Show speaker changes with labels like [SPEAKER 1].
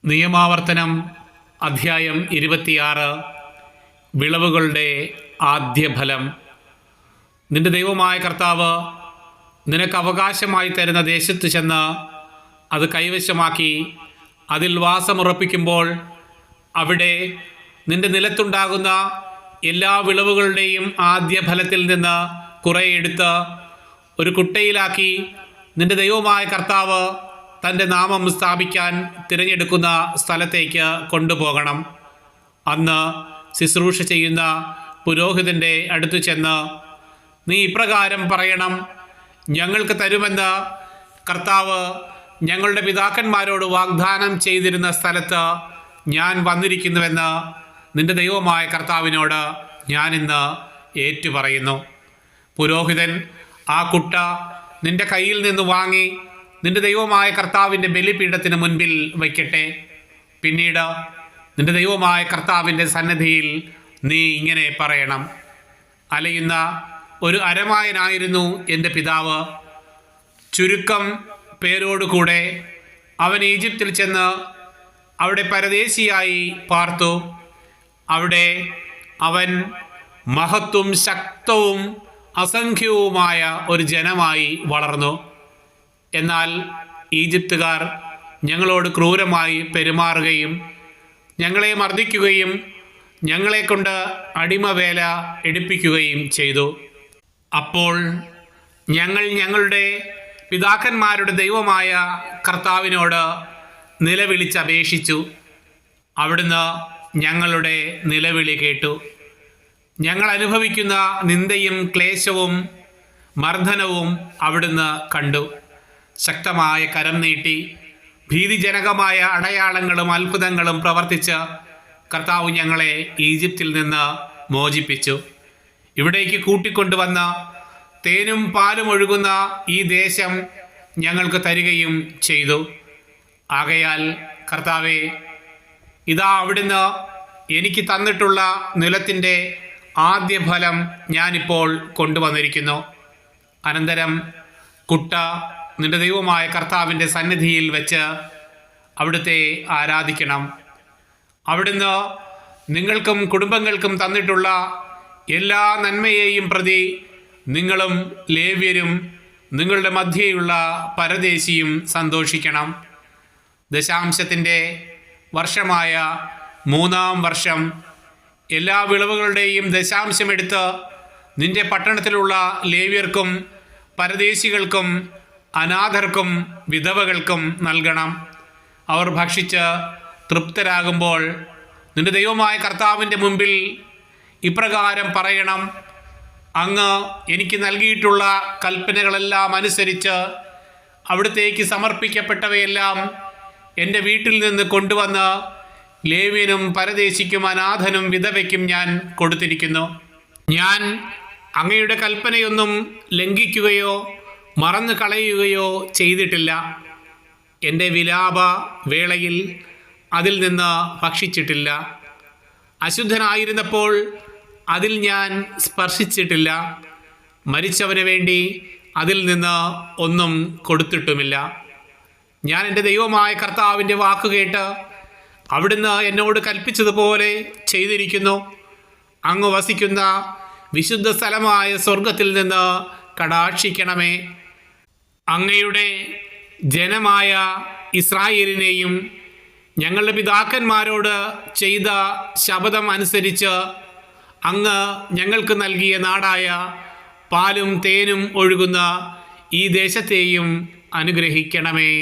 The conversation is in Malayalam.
[SPEAKER 1] നിയമാവർത്തനം അധ്യായം 26. വിളവുകളുടെ ആദ്യ ഫലം. നിന്റെ ദൈവമായ കർത്താവ് നിനക്ക് അവകാശമായി തരുന്ന ദേശത്ത് ചെന്ന് അത് കൈവശമാക്കി അതിൽ വാസമുറപ്പിക്കുമ്പോൾ അവിടെ നിന്റെ നിലത്തുണ്ടാകുന്ന എല്ലാ വിളവുകളുടെയും ആദ്യ ഫലത്തിൽ നിന്ന് കുറേ എടുത്ത് ഒരു കുട്ടയിലാക്കി നിന്റെ ദൈവമായ കർത്താവ് തൻ്റെ നാമം സ്ഥാപിക്കാൻ തിരഞ്ഞെടുക്കുന്ന സ്ഥലത്തേക്ക് കൊണ്ടുപോകണം. അന്ന് ശുശ്രൂഷ ചെയ്യുന്ന പുരോഹിതൻ്റെ അടുത്തു ചെന്ന് നീ ഇപ്രകാരം പറയണം: ഞങ്ങൾക്ക് തരുമെന്ന് കർത്താവ് ഞങ്ങളുടെ പിതാക്കന്മാരോട് വാഗ്ദാനം ചെയ്തിരുന്ന സ്ഥലത്ത് ഞാൻ വന്നിരിക്കുന്നുവെന്ന് നിന്റെ ദൈവമായ കർത്താവിനോട് ഞാനിന്ന് ഏറ്റുപറയുന്നു. പുരോഹിതൻ ആ കുട്ട നിന്റെ കയ്യിൽ നിന്ന് വാങ്ങി നിന്റെ ദൈവമായ കർത്താവിൻ്റെ ബലിപീഠത്തിന് മുൻപിൽ വയ്ക്കട്ടെ. പിന്നീട് നിന്റെ ദൈവമായ കർത്താവിൻ്റെ സന്നിധിയിൽ നീ ഇങ്ങനെ പറയണം: അലയുന്ന ഒരു അരമായനായിരുന്നു എൻ്റെ പിതാവ്. ചുരുക്കം പേരോടുകൂടെ അവൻ ഈജിപ്തിൽ ചെന്ന് അവിടെ പരദേശിയായി പാർത്തു. അവിടെ അവൻ മഹത്വവും ശക്തവും അസംഖ്യവുമായ ഒരു ജനമായി വളർന്നു. എന്നാൽ ഈജിപ്തുകാർ ഞങ്ങളോട് ക്രൂരമായി പെരുമാറുകയും ഞങ്ങളെ മർദ്ദിക്കുകയും ഞങ്ങളെക്കൊണ്ട് അടിമവേല എടുപ്പിക്കുകയും ചെയ്തു. അപ്പോൾ ഞങ്ങൾ ഞങ്ങളുടെ പിതാക്കന്മാരുടെ ദൈവമായ കർത്താവിനോട് നിലവിളിച്ചപേക്ഷിച്ചു. അവിടുന്ന് ഞങ്ങളുടെ നിലവിളി കേട്ടു. ഞങ്ങൾ അനുഭവിക്കുന്ന നിന്ദയും ക്ലേശവും മർദ്ദനവും അവിടുന്ന് കണ്ടു. ശക്തമായ കരം നീട്ടി ഭീതിജനകമായ അടയാളങ്ങളും അത്ഭുതങ്ങളും പ്രവർത്തിച്ച് കർത്താവ് ഞങ്ങളെ ഈജിപ്തിൽ നിന്ന് മോചിപ്പിച്ചു. ഇവിടേക്ക് കൂട്ടിക്കൊണ്ടുവന്ന തേനും പാലും ഒഴുകുന്ന ഈ ദേശം ഞങ്ങൾക്ക് തരികയും ചെയ്തു. ആകയാൽ കർത്താവേ, ഇതാ അവിടുന്ന് എനിക്ക് തന്നിട്ടുള്ള നിലത്തിൻ്റെ ആദ്യ ഫലം ഞാനിപ്പോൾ കൊണ്ടുവന്നിരിക്കുന്നു. അനന്തരം കുട്ട നിന്റെ ദൈവമായ കർത്താവിൻ്റെ സന്നിധിയിൽ വെച്ച് അവിടുത്തെ ആരാധിക്കണം. അവിടുന്ന് നിങ്ങൾക്കും കുടുംബങ്ങൾക്കും തന്നിട്ടുള്ള എല്ലാ നന്മയെയും പ്രതി നിങ്ങളും ലേവ്യരും നിങ്ങളുടെ മധ്യേയുള്ള പരദേശിയും സന്തോഷിക്കണം. ദശാംശത്തിൻ്റെ വർഷമായ 3-ാം വർഷം എല്ലാ വിളവുകളുടെയും ദശാംശമെടുത്ത് നിന്റെ പട്ടണത്തിലുള്ള ലേവ്യർക്കും പരദേശികൾക്കും അനാഥർക്കും വിധവകൾക്കും നൽകണം. അവർ ഭക്ഷിച്ച് തൃപ്തരാകുമ്പോൾ നിന്റെ ദൈവമായ കർത്താവിൻ്റെ മുമ്പിൽ ഇപ്രകാരം പറയണം: അങ്ങ് എനിക്ക് നൽകിയിട്ടുള്ള കൽപ്പനകളെല്ലാം അനുസരിച്ച് അവിടുത്തേക്ക് സമർപ്പിക്കപ്പെട്ടവയെല്ലാം എൻ്റെ വീട്ടിൽ നിന്ന് കൊണ്ടുവന്ന് ലേവ്യനും പരദേശിക്കും അനാഥനും വിധവയ്ക്കും ഞാൻ കൊടുത്തിരിക്കുന്നു. ഞാൻ അങ്ങയുടെ കൽപ്പനയൊന്നും ലംഘിക്കുകയോ മറന്നു കളയുകയോ ചെയ്തിട്ടില്ല. എൻ്റെ വിലാപ വേളയിൽ അതിൽ നിന്ന് ഭക്ഷിച്ചിട്ടില്ല. അശുദ്ധനായിരുന്നപ്പോൾ അതിൽ ഞാൻ സ്പർശിച്ചിട്ടില്ല. മരിച്ചവന് വേണ്ടി അതിൽ നിന്ന് ഒന്നും കൊടുത്തിട്ടുമില്ല. ഞാൻ എൻ്റെ ദൈവമായ കർത്താവിൻ്റെ വാക്കുകേട്ട് അവിടുന്ന് എന്നോട് കൽപ്പിച്ചതുപോലെ ചെയ്തിരിക്കുന്നു. അങ്ങ് വസിക്കുന്ന വിശുദ്ധ സ്ഥലമായ സ്വർഗത്തിൽ നിന്ന് കടാക്ഷിക്കണമേ. അങ്ങയുടെ ജനമായ ഇസ്രായേലിനെയും ഞങ്ങളുടെ പിതാക്കന്മാരോട് ചെയ്ത ശപഥം അനുസരിച്ച് അങ്ങ് ഞങ്ങൾക്ക് നൽകിയ നാടായ പാലും തേനും ഒഴുകുന്ന ഈ ദേശത്തെയും അനുഗ്രഹിക്കണമേ.